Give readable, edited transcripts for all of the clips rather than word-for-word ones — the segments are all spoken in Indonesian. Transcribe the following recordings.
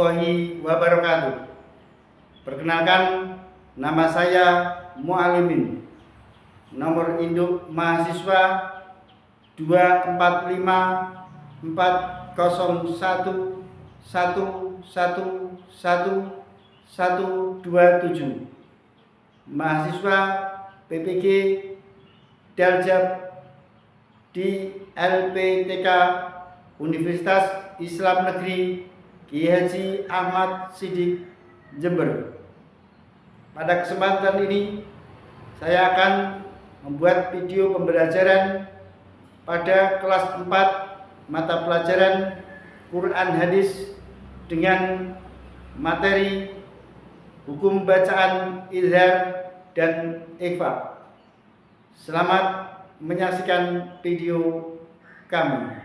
warahmatullahi wabarakatuh. Perkenalkan, nama saya Mualimin. Nomor induk mahasiswa 24541111127. Mahasiswa PPG Daljab di LPTK Universitas Islam Negeri Kiai Haji Ahmad Siddiq Jember. Pada kesempatan ini saya akan membuat video pembelajaran pada kelas 4 mata pelajaran Quran Hadis dengan materi hukum bacaan izhar dan ikhfa. Selamat menyaksikan video kami.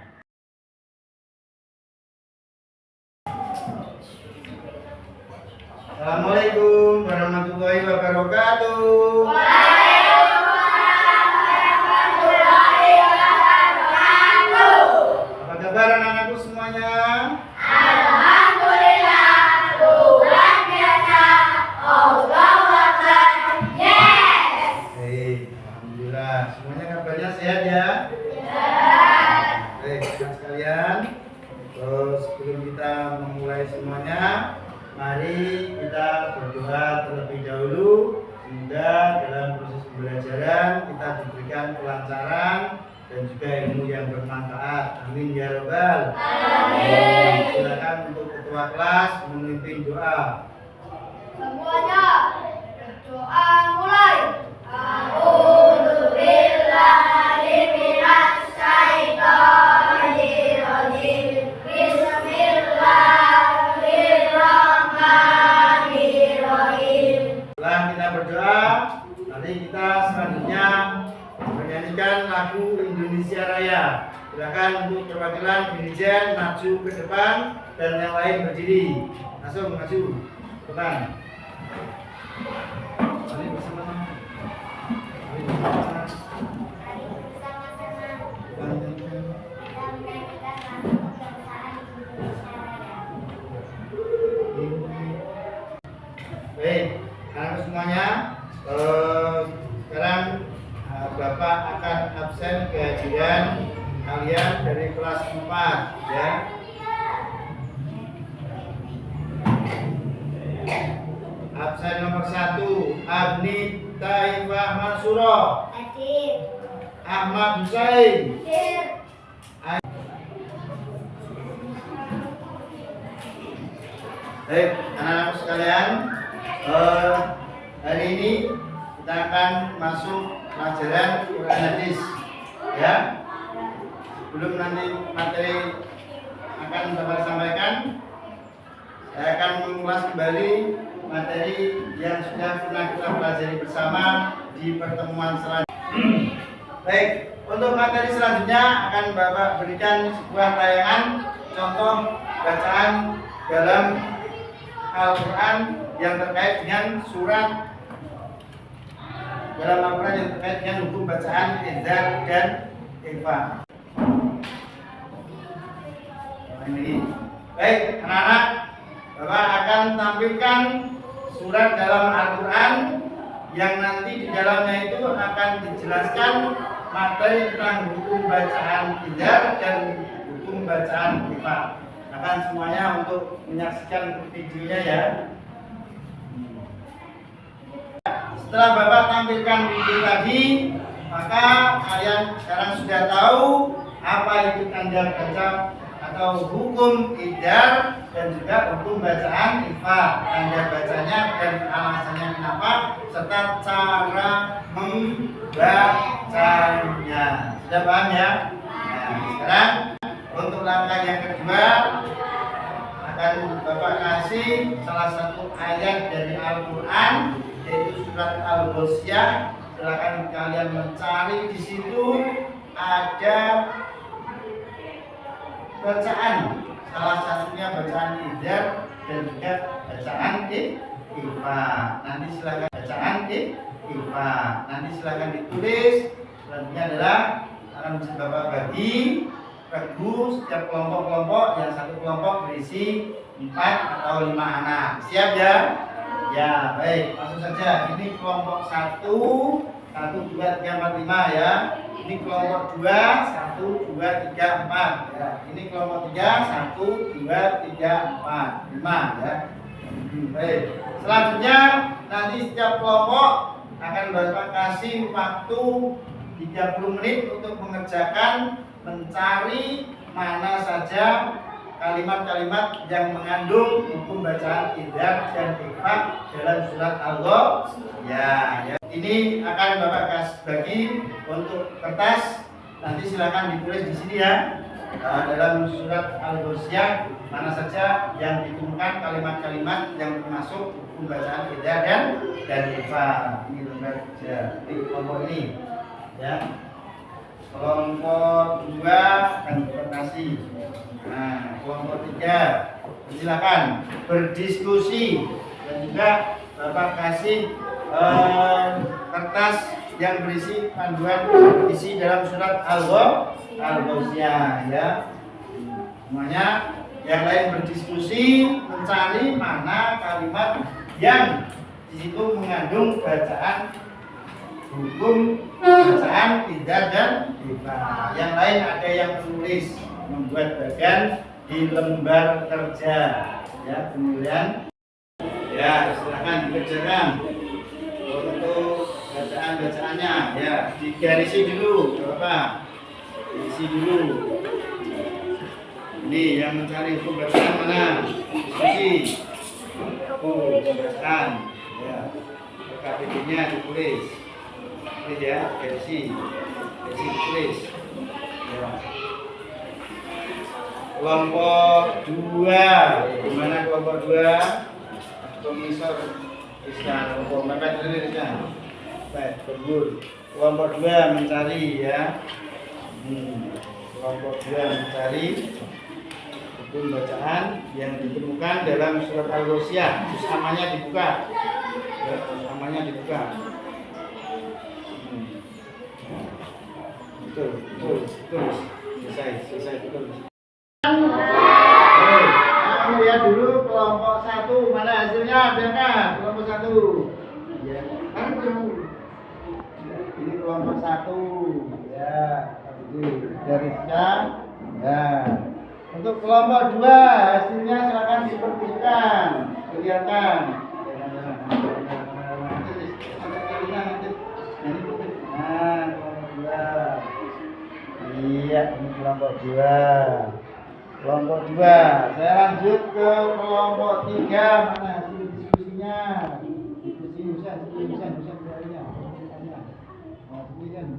Assalamualaikum warahmatullahi wabarakatuh. Waalaikumsalam warahmatullahi wabarakatuh. Apa kabar anak-anakku semuanya? Alhamdulillah, luar biasa. Allahu Akbar. Yes. Alhamdulillah. Semuanya kabarnya sehat ya? Yes. Baik, teman sekalian. Terus sebelum kita memulai semuanya, mari kita berdoa terlebih dahulu. Semoga dalam proses pembelajaran kita diberikan kelancaran dan juga ilmu yang bermanfaat. Amin ya rabbal alamin. Silakan untuk ketua kelas memimpin doa. Semuanya berdoa mulai. A'udzubillahi minasyaitonir rajim. Bismillahirrahmanirrahim. Setelah kita berdoa, nanti kita selanjutnya menyanyikan lagu Indonesia Raya. Silakan untuk perwakilan dirijen maju ke depan dan yang lain berdiri. Langsung maju ke depan. Mari bersama-sama. Mari bersama-sama. Baik, anak semuanya, sekarang Bapak akan absen kehadiran kalian dari kelas 4 ya. Absen nomor 1 Abni Taifah Mansuro, Hadir. Ahmad Husain. Hadir. Baik, anak-anak sekalian, hari ini kita akan masuk pelajaran Quran Hadis ya. Sebelum nanti materi akan Bapak sampaikan, saya akan mengulas kembali materi yang sudah pernah kita pelajari bersama di pertemuan selanjutnya. Baik, untuk materi selanjutnya akan Bapak berikan sebuah tayangan contoh bacaan dalam Al-Quran yang terkait dengan surat dalam Al-Quran yang terkait dengan hukum bacaan izhar dan ikhfa. Ini. Baik, anak-anak, Bapak akan tampilkan surat dalam Al-Quran yang nanti di dalamnya itu akan dijelaskan materi tentang hukum bacaan izhar dan hukum bacaan ikhfa. Akan semuanya untuk menyaksikan videonya ya. Setelah Bapak tampilkan video tadi, maka kalian sekarang sudah tahu apa itu tanda baca atau hukum izhar dan juga hukum bacaan ikhfa, tanda bacanya dan alasannya kenapa serta cara membacanya. Sudah paham ya? Nah, sekarang untuk langkah yang kedua akan Bapak kasih salah satu ayat dari Al-Quran yaitu surat Al-Ghasyiyah. Silakan kalian mencari di situ ada bacaan, salah satunya bacaan izhar dan juga bacaan ikhfa. Nanti silakan bacaan ikhfa. Nanti silakan ditulis. Selanjutnya adalah akan Bapak bagi regu setiap kelompok-kelompok yang satu kelompok berisi 4 atau 5 anak. Siap ya? Ya, baik. Langsung saja. Ini kelompok 1, 1, 2, 3, 4, 5 ya. Ini kelompok 2, 1, 2, 3, 4 ya. Ini kelompok 3, 1, 2, 3, 4, 5 ya. Baik. Selanjutnya nanti setiap kelompok akan Bapak kasih waktu 30 menit untuk mengerjakan mencari mana saja kalimat-kalimat yang mengandung hukum bacaan idgham dan ikhfa dalam surat Al-Ghasyiyah. Ya. Ini akan Bapak kasih bagi untuk kertas. Nanti silakan ditulis di sini ya. Dalam surat Al-Ghasyiyah mana saja yang ditemukan kalimat-kalimat yang termasuk hukum bacaan idgham dan ikhfa. Ini lembar kerja di kelompok ini. Ya. Kelompok 2 akan berprestasi. Nah, kelompok 3 silakan berdiskusi dan juga Bapak kasih kertas yang berisi panduan isi dalam surat Al-Ghasyiyah ya. Semuanya yang lain berdiskusi mencari mana kalimat yang di situ mengandung bacaan hukum bacaan idgham dan ikhfa. Yang lain ada yang menulis membuat bagan di lembar kerja ya. Kemudian ya silakan dikerjakan untuk bacaan-bacaannya ya, digarisi dulu Bapak, diisi dulu. Ini yang mencari hukum bacaan mana? Diskusi hukum bacaan ya, KPD-nya ditulis. Tulis ya, garisi tulis ya. Kelompok 2, gimana kelompok 2? Komisor Islam, kelompok 4 tulis ya. Baik, betul. Kelompok 2 mencari ya. Kelompok 2 mencari hukum bacaan yang ditemukan dalam surat Al-Ghasyiyah. Juz amanya dibuka. Ya, juz amanya dibuka. Betul. Selesai betul. Kamu lihat dulu kelompok 1 mana hasilnya, biarkan kelompok 1. Ya, ini kelompok 1. Ya, gariskan. Ya. Untuk kelompok 2 hasilnya silakan diperhatikan, kelihatan. Nah, kelompok 2. Iya, ini kelompok 2. Kelompok 2. Saya lanjut ke kelompok 3. Mana hasil diskusinya? Diskusi bisa carinya. Tiga.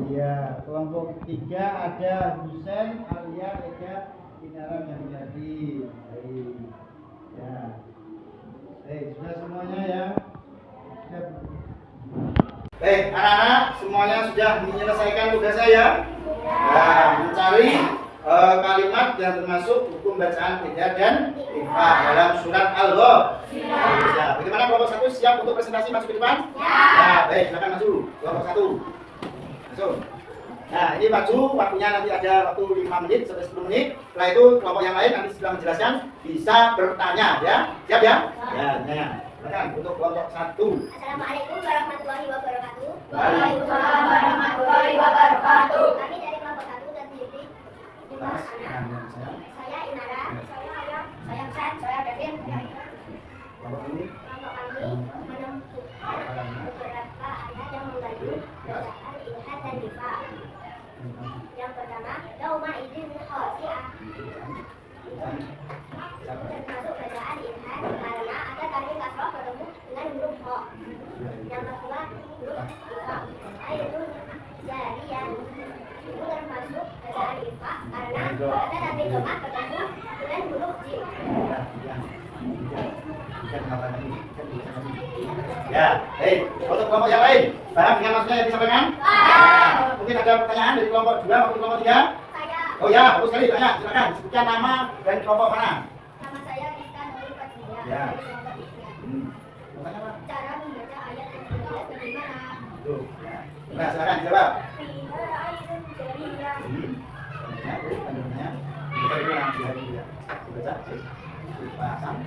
Iya, kelompok 3 ada Husain, Alia, Ega, Inara, dan Jadi. Baik. Ya. Sudah semuanya ya. Sudah. Baik, anak-anak semuanya sudah menyelesaikan tugas saya. Nah, mencari kalimat yang termasuk hukum bacaan idgham dan ikhfa dalam surat Al-Ghasyiyah. Bagaimana kelompok 1 siap untuk presentasi masuk ke depan? Ya, baik, silakan maju. Kelompok 1. Masuk. Nah, ini maju, waktunya nanti ada waktu 5 menit sampai 10 menit. Setelah itu kelompok yang lain nanti setelah menjelaskan bisa bertanya ya. Siap ya? Ya, tanya. Silakan untuk kelompok 1. Assalamualaikum warahmatullahi wabarakatuh. Waalaikumsalam warahmatullahi wabarakatuh. Kami dari kelompok 1 terdiri 5 anak. Saya Inara, saya Ayam, saya Husain, saya Devin, saya Ika. Kelompok ini Kelompok kami menemukan beberapa ayat yang mengandung bacaan idgham dan ikhfa. Yang pertama, yauma idzin khashi'ah. Termasuk bacaan idgham karena ada tanwin kasroh bertemu dengan huruf kha. Yang kedua, huruf ikhfa. Yaitu jariyah. Itu termasuk bacaan ikhfa karena ada tanwin domah bertemu dengan huruf jim. Ya, baik. Untuk kelompok yang lain, paham dengan maksudnya yang disampaikan? Nah, mungkin ada pertanyaan dari kelompok 2 maupun kelompok 3? Saya. Oh ya, bagus sekali, tanya. Silakan sebutkan nama dan kelompok mana? Nama saya Rizka Nurul Fadlia. Ya. Dari kelompok 3. Pertanyaan apa? Cara membaca ayat yang tertulis bagaimana? Tuh. Nah, silakan jawab. Fiha ayatun jariyah. Ya, kandungannya. Kita ulang lagi ya. Baca. Pasang.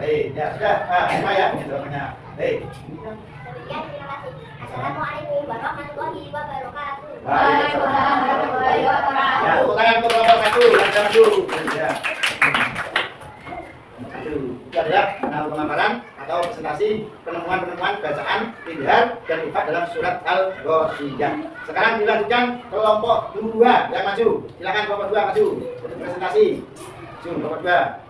Ya sudah. Apa ya? Namanya. Demikian, terima kasih. Assalamualaikum warahmatullahi wabarakatuh. Waalaikumsalam warahmatullahi wabarakatuh. Ya, tepuk tangan untuk kelompok 1. Lancar dulu. Ya. Itu adalah pengenal pemaparan atau presentasi penemuan-penemuan bacaan, idhar, dan ifat dalam surat Al-Ghasyiyah. Sekarang dilanjutkan kelompok 2 yang maju. Silakan kelompok 2 maju untuk presentasi. Maju kelompok 2.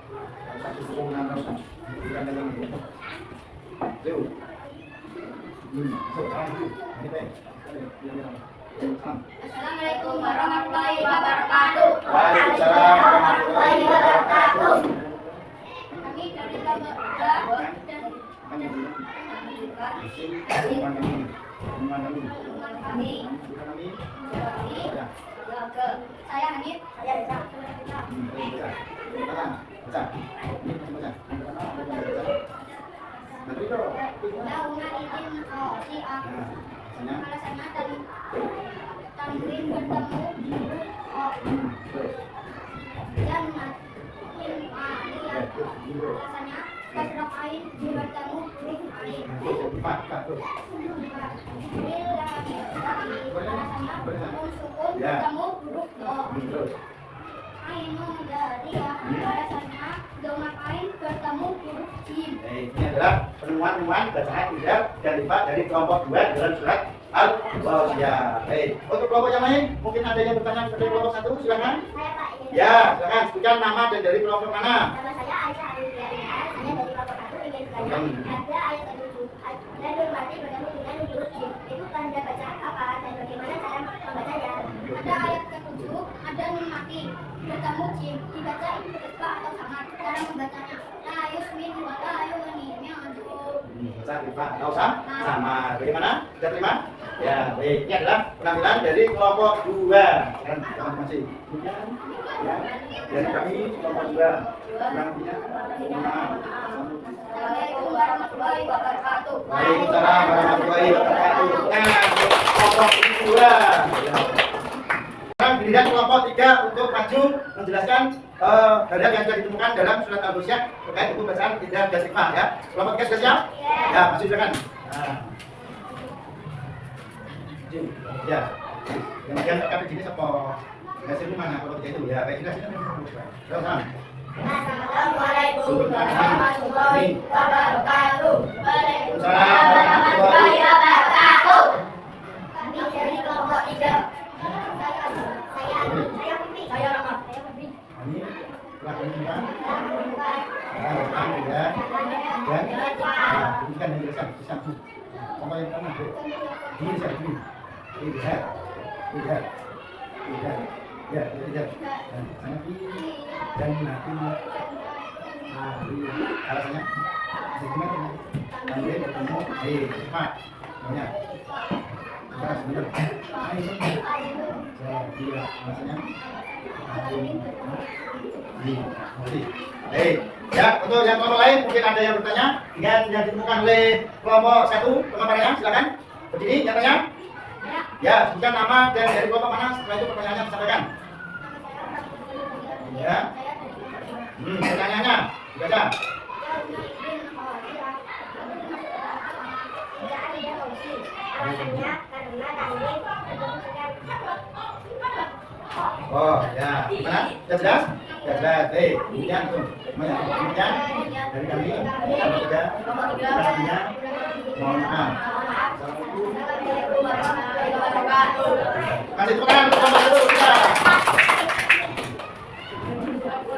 Assalamualaikum warahmatullahi wabarakatuh. Waalaikumsalam warahmatullahi wabarakatuh. Kami dari kelompok 2 dan teman kami. Saya Hanif. Saya Reza. Launa izin si A. Alasannya tanwin bertemu O. Dan in aliyah. Alasannya kasrah ain bertemu huruf ain. Alasannya nun sukun bertemu huruf do. Ainun jariyah. Alasannya doma ain bertemu huruf jim. Ini adalah penemuan-penemuan bacaan idhar dan ifat dari kelompok 2 dalam surat Al-Ghasyiyah. Untuk kelompok yang lain, mungkin ada yang bertanya dari kelompok 1, silakan. Saya Pak Izin. Ya, silakan sebutkan nama dan dari kelompok mana. Nama saya Aisyah Alifia Indah. Saya dari kelompok 1 ingin bertanya. Ada ayat ke-7. Dan berarti bertemu dengan huruf jim. Itu tanda bacaan apa dan bagaimana cara membacanya? Ada ayat ke-7, ada nun mati bertemu jim, dibaca ikhfa atau sama. Cara membacanya la yusmin wa la yughni min ju'. Baca ifat atau sama. Bagaimana? Sudah terima? Ya, baik. Ini adalah penampilan dari kelompok 2. Sekarang masing-masing. Ya, dari kami kelompok 2. Penampilannya. Assalamualaikum warahmatullahi wabarakatuh. Waalaikumsalam warahmatullahi wabarakatuh. Nah, kelompok 2. Sekarang giliran kelompok 3 untuk maju menjelaskan hal-hal yang sudah ditemukan dalam surat Al-Ghasyiyah terkait buku bacaan idhar dan ikhfa ya. Kelompok 3 sudah siap? Ya, maju silakan. Nah. Ya. Kemudian kata di sini siapa? Hasilnya mana kelompok 3 itu? Ya, baik sudah silakan. Silakan. Assalamualaikum warahmatullahi wabarakatuh. Waalaikumsalam warahmatullahi wabarakatuh. Kami dari kelompok 3. Saya Rahmat. Ini pelakunya kan? Ya. Dan ini kan yang jelaskan di samping. Sampai yang pertama Bu. Ini saya ini. Lihat. Ya, lihat. Dan sana ini dan nanti alasannya bagaimana? Kemudian ketemu di cepat. Namanya. Sebentar. Jadi alasannya ya, untuk yang kelompok lain mungkin ada yang bertanya yang ditemukan oleh kelompok 1 pemaparannya, silakan berdiri nyatanya. Ya, sebutkan nama dan dari kelompok mana, setelah itu pertanyaannya disampaikan. Ya, pertanyaannya dibaca. Alasannya karena tanwin bertemu dengan Oh, ya, mana? Sudah jelas? Sudah jelas. Kemudian tuh, kemudian dari kami, kami sudah pastinya mohon maaf. Assalamualaikum warahmatullahi wabarakatuh. Kasih tepuk tangan untuk kelompok dulu kita.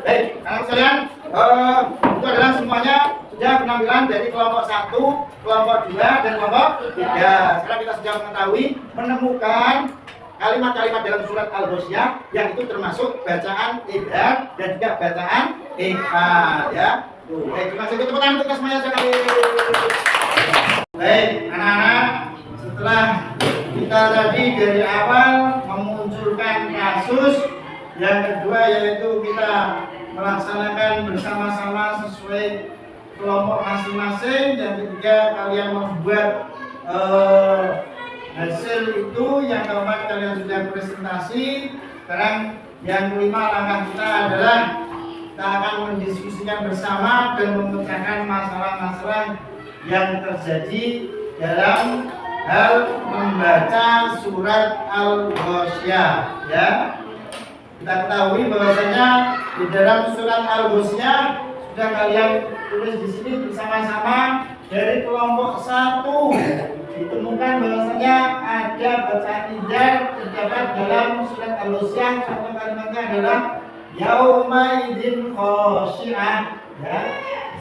Baik, anak sekalian, itu adalah semuanya sudah penampilan dari kelompok 1, kelompok 2, dan kelompok 3. Sekarang kita sudah mengetahui menemukan kalimat-kalimat dalam surat Al-Ghasyiyah yang itu termasuk bacaan idhar dan juga bacaan ikhfa ya. Baik, terima kasih tepuk tangan untuk semuanya sekali. Baik, anak-anak, setelah kita tadi dari awal memunculkan kasus, yang kedua yaitu kita melaksanakan bersama-sama sesuai kelompok masing-masing, yang ketiga kalian membuat hasil itu, yang keempat kalian sudah presentasi, Sekarang yang kelima langkah kita adalah kita akan mendiskusikan bersama dan memecahkan masalah-masalah yang terjadi dalam hal membaca surat Al-Ghasyiyah, ya. Kita ketahui bahwasanya di dalam surat Al-Ghasyiyah sudah kalian tulis di sini bersama-sama dari kelompok 1 ditemukan bahwasanya ada bacaan idgham terdapat dalam surat Al-Ghasyiyah. Contoh kalimatnya adalah yauma idzin khasyi'ah, ya.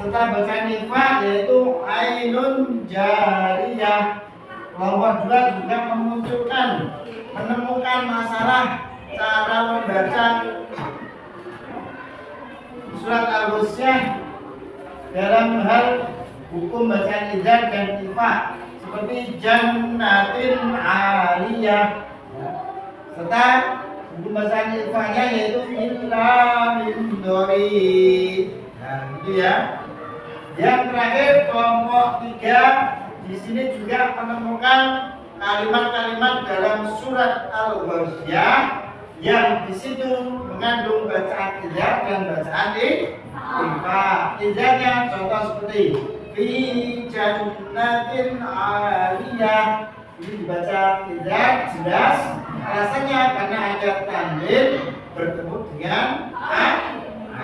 Serta bacaan ikhfa yaitu ainun jariyah. Kelompok 2 juga menemukan masalah cara membaca surat Al-Ghasyiyah dalam hal hukum bacaan idgham dan ikhfa seperti jannatin aliyah, serta hukum bacaan ikhfanya yaitu illa min dori. Nah, itu ya. Yang terakhir kelompok 3 di sini juga menemukan kalimat-kalimat dalam surat Al-Ghasyiyah yang di situ mengandung bacaan idgham dan bacaan ikhfa. Idghamnya contoh seperti fi jannatin aliyah. Ini dibaca idgham jelas alasannya karena ada tanwin bertemu dengan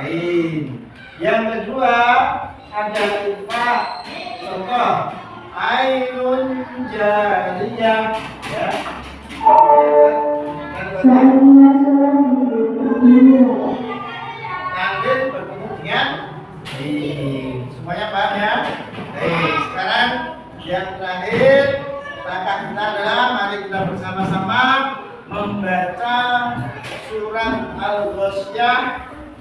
ain. Yang kedua ada ikhfa, contoh ainun jariyah, ya. Tanwin bertemu dengan semuanya paham ya? Baik, sekarang yang terakhir langkah kita adalah mari kita bersama-sama membaca surat Al-Ghasyiyah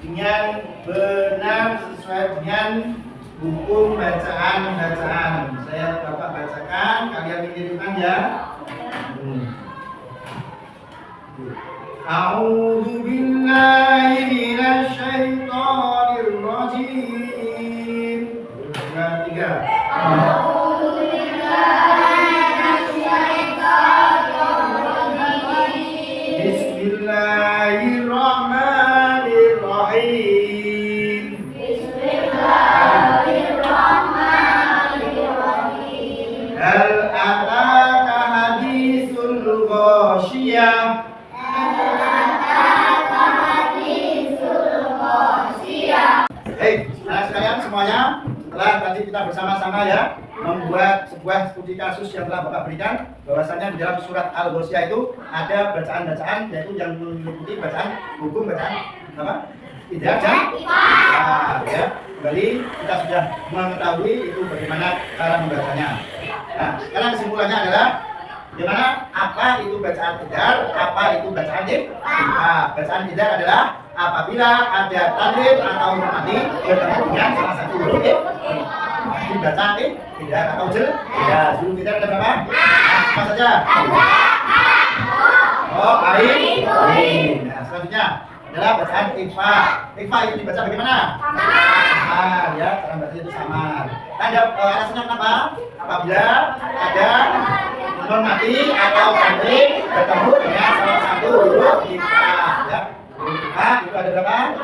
dengan benar sesuai dengan hukum bacaan. Saya Bapak bacakan, kalian mengirimkan ya. A'udzu billahi minasy syaithanir rajim. Yang ketiga. A'udzu billahi minasy syaithanir rajim. Bismillahirrahmanirrahim. Bismillahirrahmanirrahim. Hal ataka haditsul ghasyiyah. Nah sekalian semuanya, setelah tadi kita bersama-sama ya membuat sebuah studi kasus yang telah Bapak berikan, bahwasanya di dalam surat Al-Ghasyiyah itu ada bacaan-bacaan yaitu yang meliputi bacaan hukum bacaan apa? Idgham dan ikhfa. Ya, kembali kita sudah mengetahui itu bagaimana cara membacanya. Nah, sekarang kesimpulannya adalah bagaimana apa itu bacaan idgham, apa itu bacaan ikhfa. Bacaan idgham adalah apabila ada tanwin atau huruf mati bertemu dengan salah satu huruf dibaca idgham atau jel. Ya, huruf idgham ada berapa? Apa saja? Oh, ain. Nah, selanjutnya adalah bacaan ikhfa. Ikhfa itu dibaca bagaimana? Samar, ya, cara baca itu samar. Ada alasannya kenapa? Apabila ada huruf mati atau tanwin bertemu dengan salah satu huruf ikhfa, ya. Itu ada berapa?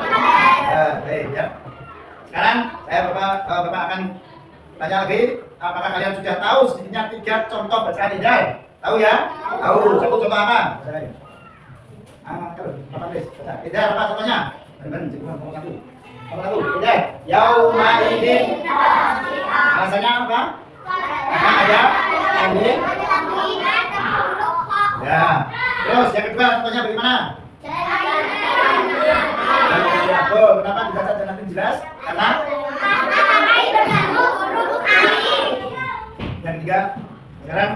Baik ya. Sekarang saya Bapak akan tanya lagi, apakah kalian sudah tahu sedikitnya 3 contoh bacaan idgham? Tahu ya? Tahu. Contoh apa? Idgham apa contohnya? Nomor 1. Idgham. Yauma idzin. Alasannya apa? Karena ada tanwin. Ya. Terus yang kedua contohnya bagaimana? Kenapa dibaca dengan jelas? Karena yang ketiga, sekarang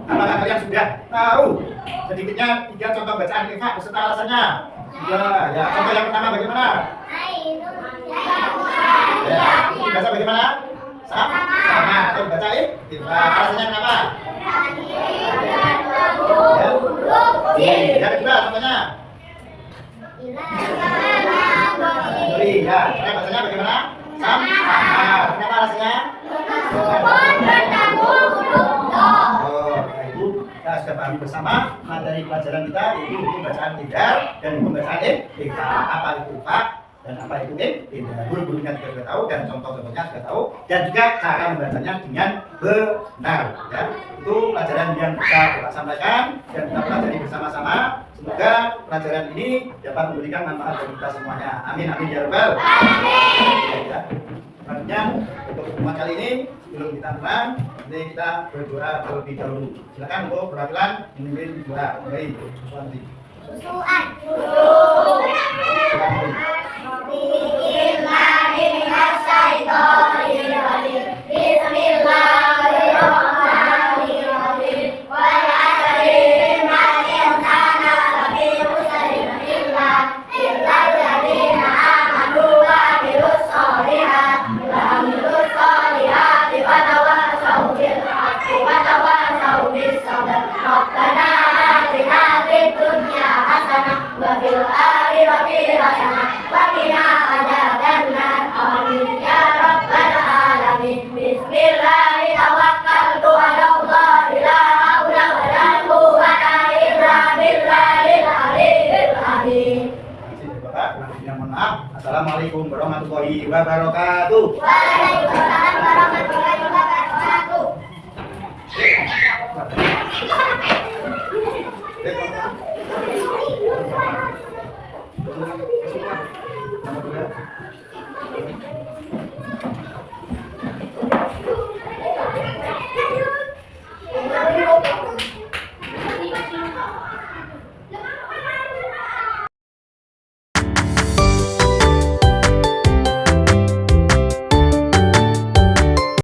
apakah kalian sudah tahu sedikitnya 3 contoh bacaan ikhfa beserta alasannya? Ya. Contoh yang pertama bagaimana? Ya. Dibaca bagaimana? Sama atau dibaca ikhfa. Alasannya kenapa? Ya. Yang kedua contohnya? Ya, cara bacanya bagaimana? Sama. Kenapa alasannya? Oh, itu. kita sudah pahami bersama materi pelajaran kita, yaitu hukum bacaan tidal dan hukum bacaan ikhfa. Apa itu ikhfa dan apa itu tidal? Guru-gurunya juga sudah tahu dan contoh-contohnya sudah tahu, dan juga cara membacanya dengan benar. Ya. Itu pelajaran yang bisa kita sampaikan dan kita pelajari bersama-sama. Semoga pelajaran ini dapat memberikan manfaat bagi kita semuanya. Amin, amin ya rabbal alamin. Ya. Selanjutnya untuk pertemuan kali ini sebelum kita mulai, nanti kita berdoa terlebih dahulu. Silakan untuk perwakilan memimpin doa. Baik, Susanti. Susuan. Assalamualaikum warahmatullahi wabarakatuh. Waalaikumsalam warahmatullahi